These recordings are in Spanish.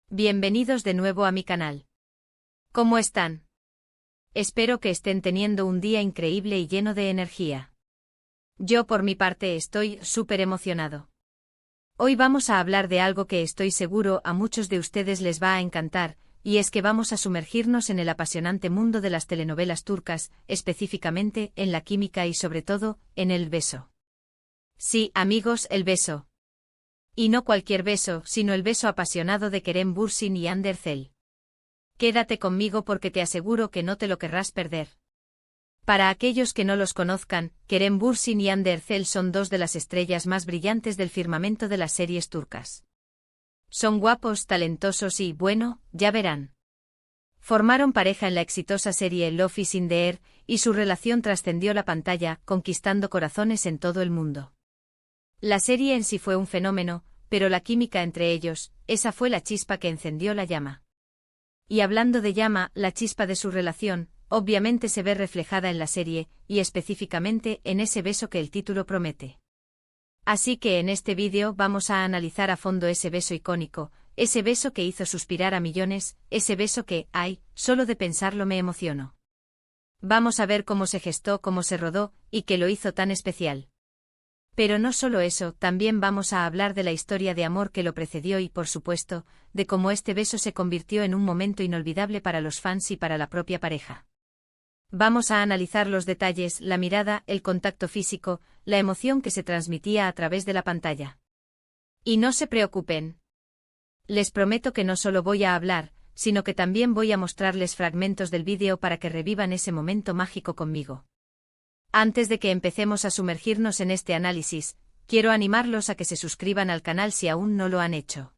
Bienvenidos de nuevo a mi canal. ¿Cómo están? Espero que estén teniendo un día increíble y lleno de energía. Yo por mi parte estoy súper emocionado. Hoy vamos a hablar de algo que estoy seguro a muchos de ustedes les va a encantar, y es que vamos a sumergirnos en el apasionante mundo de las telenovelas turcas, específicamente en la química y sobre todo, en el beso. Sí, amigos, el beso. Y no cualquier beso, sino el beso apasionado de Kerem Bürsin y Hande Erçel. Quédate conmigo porque te aseguro que no te lo querrás perder. Para aquellos que no los conozcan, Kerem Bürsin y Hande Erçel son dos de las estrellas más brillantes del firmamento de las series turcas. Son guapos, talentosos y, bueno, ya verán. Formaron pareja en la exitosa serie Love is in the Air, y su relación trascendió la pantalla, conquistando corazones en todo el mundo. La serie en sí fue un fenómeno, pero la química entre ellos, esa fue la chispa que encendió la llama. Y hablando de llama, la chispa de su relación, obviamente se ve reflejada en la serie, y específicamente en ese beso que el título promete. Así que en este vídeo vamos a analizar a fondo ese beso icónico, ese beso que hizo suspirar a millones, ese beso que, ay, solo de pensarlo me emociono. Vamos a ver cómo se gestó, cómo se rodó, y qué lo hizo tan especial. Pero no solo eso, también vamos a hablar de la historia de amor que lo precedió y, por supuesto, de cómo este beso se convirtió en un momento inolvidable para los fans y para la propia pareja. Vamos a analizar los detalles, la mirada, el contacto físico, la emoción que se transmitía a través de la pantalla. Y no se preocupen. Les prometo que no solo voy a hablar, sino que también voy a mostrarles fragmentos del vídeo para que revivan ese momento mágico conmigo. Antes de que empecemos a sumergirnos en este análisis, quiero animarlos a que se suscriban al canal si aún no lo han hecho.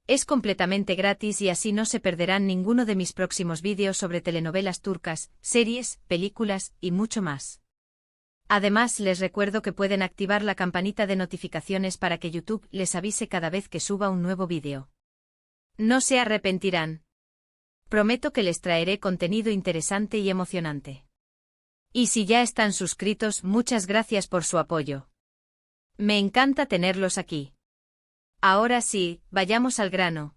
Es completamente gratis y así no se perderán ninguno de mis próximos vídeos sobre telenovelas turcas, series, películas y mucho más. Además, les recuerdo que pueden activar la campanita de notificaciones para que YouTube les avise cada vez que suba un nuevo vídeo. No se arrepentirán. Prometo que les traeré contenido interesante y emocionante. Y si ya están suscritos, muchas gracias por su apoyo. Me encanta tenerlos aquí. Ahora sí, vayamos al grano.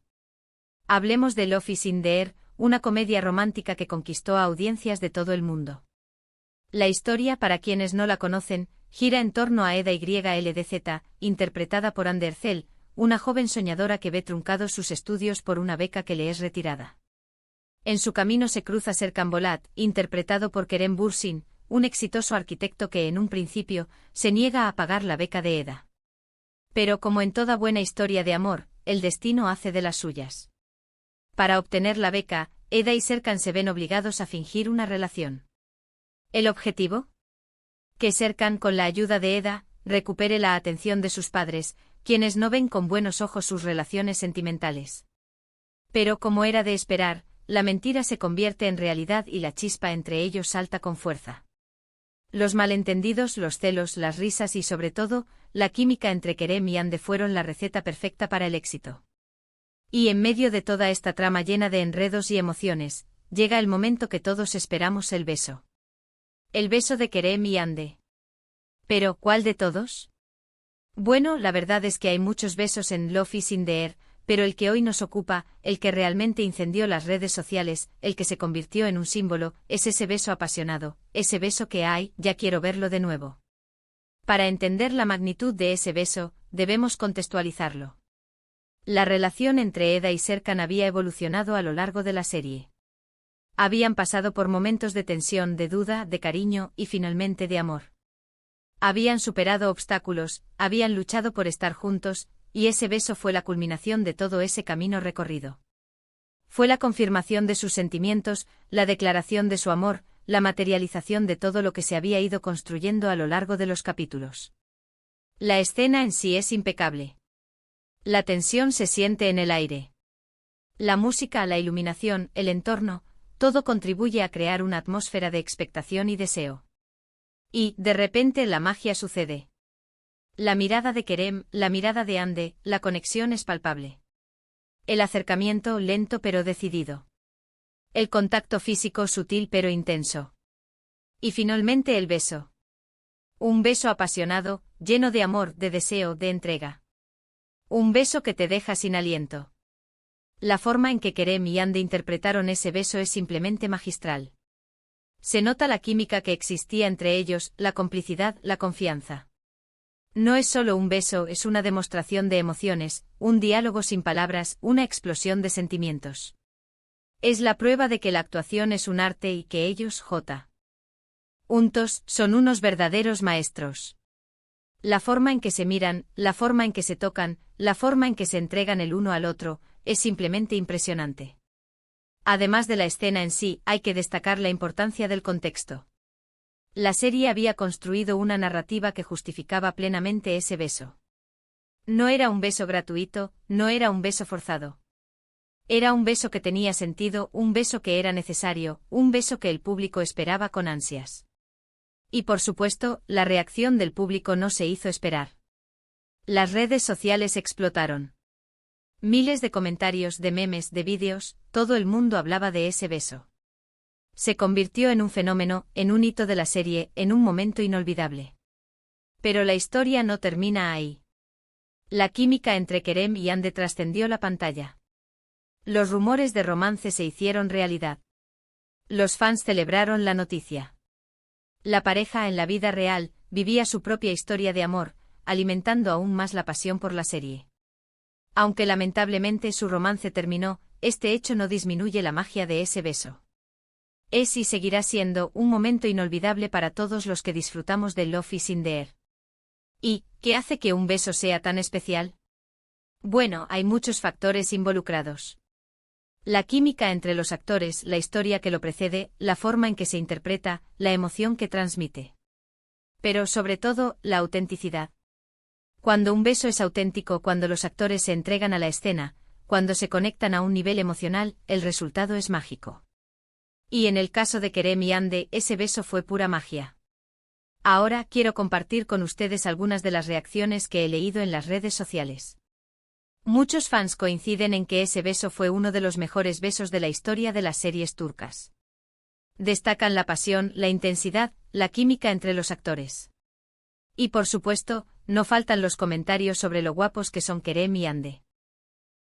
Hablemos de Love is in the Air, una comedia romántica que conquistó a audiencias de todo el mundo. La historia, para quienes no la conocen, gira en torno a Eda YLDZ, interpretada por Hande Erçel, una joven soñadora que ve truncados sus estudios por una beca que le es retirada. En su camino se cruza Serkan Bolat, interpretado por Kerem Bürsin, un exitoso arquitecto que en un principio se niega a pagar la beca de Eda. Pero como en toda buena historia de amor, el destino hace de las suyas. Para obtener la beca, Eda y Serkan se ven obligados a fingir una relación. ¿El objetivo? Que Serkan, con la ayuda de Eda, recupere la atención de sus padres, quienes no ven con buenos ojos sus relaciones sentimentales. Pero como era de esperar, la mentira se convierte en realidad y la chispa entre ellos salta con fuerza. Los malentendidos, los celos, las risas y sobre todo, la química entre Kerem y Hande fueron la receta perfecta para el éxito. Y en medio de toda esta trama llena de enredos y emociones, llega el momento que todos esperamos: el beso. El beso de Kerem y Hande. Pero, ¿cuál de todos? Bueno, la verdad es que hay muchos besos en Love is in the Air, pero el que hoy nos ocupa, el que realmente incendió las redes sociales, el que se convirtió en un símbolo, es ese beso apasionado, ese beso que hay, ya quiero verlo de nuevo. Para entender la magnitud de ese beso, debemos contextualizarlo. La relación entre Eda y Serkan había evolucionado a lo largo de la serie. Habían pasado por momentos de tensión, de duda, de cariño y finalmente de amor. Habían superado obstáculos, habían luchado por estar juntos, y ese beso fue la culminación de todo ese camino recorrido. Fue la confirmación de sus sentimientos, la declaración de su amor, la materialización de todo lo que se había ido construyendo a lo largo de los capítulos. La escena en sí es impecable. La tensión se siente en el aire. La música, la iluminación, el entorno, todo contribuye a crear una atmósfera de expectación y deseo. Y, de repente, la magia sucede. La mirada de Kerem, la mirada de Hande, la conexión es palpable. El acercamiento lento pero decidido. El contacto físico sutil pero intenso. Y finalmente el beso. Un beso apasionado, lleno de amor, de deseo, de entrega. Un beso que te deja sin aliento. La forma en que Kerem y Ande interpretaron ese beso es simplemente magistral. Se nota la química que existía entre ellos, la complicidad, la confianza. No es solo un beso, es una demostración de emociones, un diálogo sin palabras, una explosión de sentimientos. Es la prueba de que la actuación es un arte y que ellos, juntos, son unos verdaderos maestros. La forma en que se miran, la forma en que se tocan, la forma en que se entregan el uno al otro, es simplemente impresionante. Además de la escena en sí, hay que destacar la importancia del contexto. La serie había construido una narrativa que justificaba plenamente ese beso. No era un beso gratuito, no era un beso forzado. Era un beso que tenía sentido, un beso que era necesario, un beso que el público esperaba con ansias. Y por supuesto, la reacción del público no se hizo esperar. Las redes sociales explotaron. Miles de comentarios, de memes, de vídeos, todo el mundo hablaba de ese beso. Se convirtió en un fenómeno, en un hito de la serie, en un momento inolvidable. Pero la historia no termina ahí. La química entre Kerem y Ande trascendió la pantalla. Los rumores de romance se hicieron realidad. Los fans celebraron la noticia. La pareja en la vida real vivía su propia historia de amor, alimentando aún más la pasión por la serie. Aunque lamentablemente su romance terminó, este hecho no disminuye la magia de ese beso. Es y seguirá siendo un momento inolvidable para todos los que disfrutamos de Love is in the Air. ¿Y qué hace que un beso sea tan especial? Bueno, hay muchos factores involucrados. La química entre los actores, la historia que lo precede, la forma en que se interpreta, la emoción que transmite. Pero sobre todo, la autenticidad. Cuando un beso es auténtico, cuando los actores se entregan a la escena, cuando se conectan a un nivel emocional, el resultado es mágico. Y en el caso de Kerem y Ande, ese beso fue pura magia. Ahora quiero compartir con ustedes algunas de las reacciones que he leído en las redes sociales. Muchos fans coinciden en que ese beso fue uno de los mejores besos de la historia de las series turcas. Destacan la pasión, la intensidad, la química entre los actores. Y por supuesto, no faltan los comentarios sobre lo guapos que son Kerem y Ande.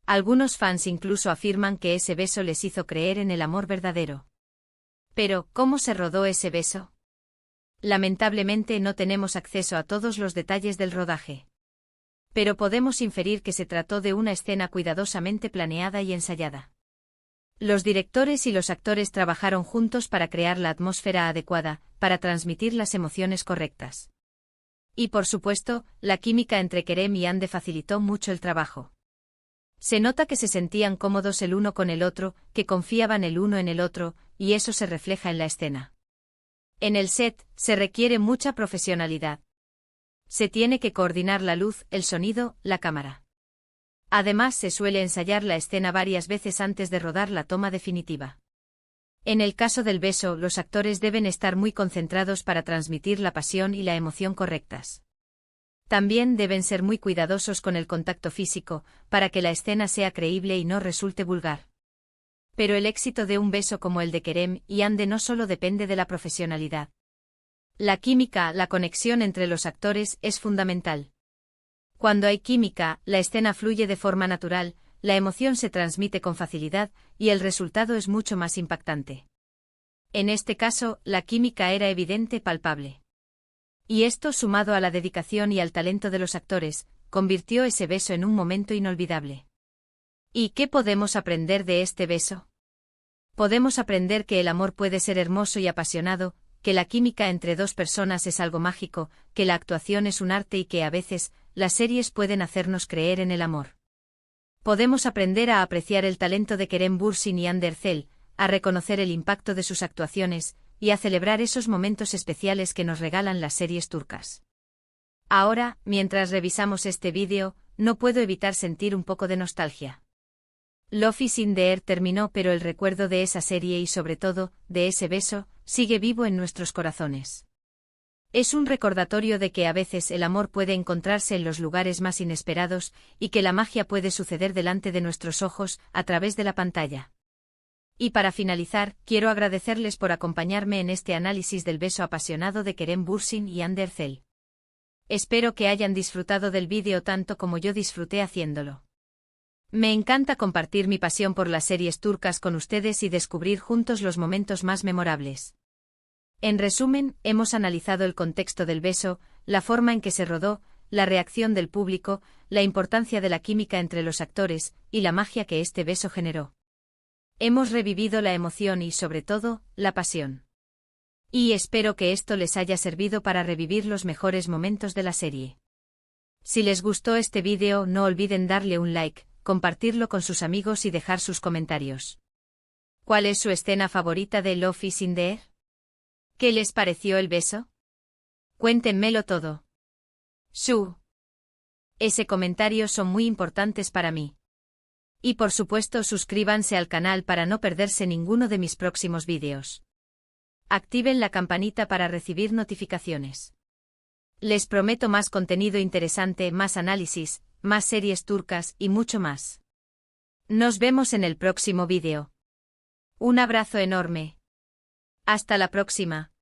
Algunos fans incluso afirman que ese beso les hizo creer en el amor verdadero. Pero, ¿cómo se rodó ese beso? Lamentablemente no tenemos acceso a todos los detalles del rodaje. Pero podemos inferir que se trató de una escena cuidadosamente planeada y ensayada. Los directores y los actores trabajaron juntos para crear la atmósfera adecuada, para transmitir las emociones correctas. Y por supuesto, la química entre Kerem y Ande facilitó mucho el trabajo. Se nota que se sentían cómodos el uno con el otro, que confiaban el uno en el otro, y eso se refleja en la escena. En el set, se requiere mucha profesionalidad. Se tiene que coordinar la luz, el sonido, la cámara. Además, se suele ensayar la escena varias veces antes de rodar la toma definitiva. En el caso del beso, los actores deben estar muy concentrados para transmitir la pasión y la emoción correctas. También deben ser muy cuidadosos con el contacto físico, para que la escena sea creíble y no resulte vulgar. Pero el éxito de un beso como el de Kerem y Ande no solo depende de la profesionalidad. La química, la conexión entre los actores, es fundamental. Cuando hay química, la escena fluye de forma natural, la emoción se transmite con facilidad, y el resultado es mucho más impactante. En este caso, la química era evidente, palpable. Y esto, sumado a la dedicación y al talento de los actores, convirtió ese beso en un momento inolvidable. ¿Y qué podemos aprender de este beso? Podemos aprender que el amor puede ser hermoso y apasionado, que la química entre dos personas es algo mágico, que la actuación es un arte y que a veces, las series pueden hacernos creer en el amor. Podemos aprender a apreciar el talento de Kerem Bürsin y Hande Erçel, a reconocer el impacto de sus actuaciones, y a celebrar esos momentos especiales que nos regalan las series turcas. Ahora, mientras revisamos este vídeo, no puedo evitar sentir un poco de nostalgia. Love is in the Air terminó, pero el recuerdo de esa serie y sobre todo, de ese beso, sigue vivo en nuestros corazones. Es un recordatorio de que a veces el amor puede encontrarse en los lugares más inesperados, y que la magia puede suceder delante de nuestros ojos, a través de la pantalla. Y para finalizar, quiero agradecerles por acompañarme en este análisis del beso apasionado de Kerem Bürsin y Hande Erçel. Espero que hayan disfrutado del vídeo tanto como yo disfruté haciéndolo. Me encanta compartir mi pasión por las series turcas con ustedes y descubrir juntos los momentos más memorables. En resumen, hemos analizado el contexto del beso, la forma en que se rodó, la reacción del público, la importancia de la química entre los actores, y la magia que este beso generó. Hemos revivido la emoción y, sobre todo, la pasión. Y espero que esto les haya servido para revivir los mejores momentos de la serie. Si les gustó este vídeo, no olviden darle un like, compartirlo con sus amigos y dejar sus comentarios. ¿Cuál es su escena favorita de Love is in the Air? ¿Qué les pareció el beso? Cuéntenmelo todo. Ese comentario son muy importantes para mí. Y por supuesto suscríbanse al canal para no perderse ninguno de mis próximos vídeos. Activen la campanita para recibir notificaciones. Les prometo más contenido interesante, más análisis, más series turcas y mucho más. Nos vemos en el próximo vídeo. Un abrazo enorme. Hasta la próxima.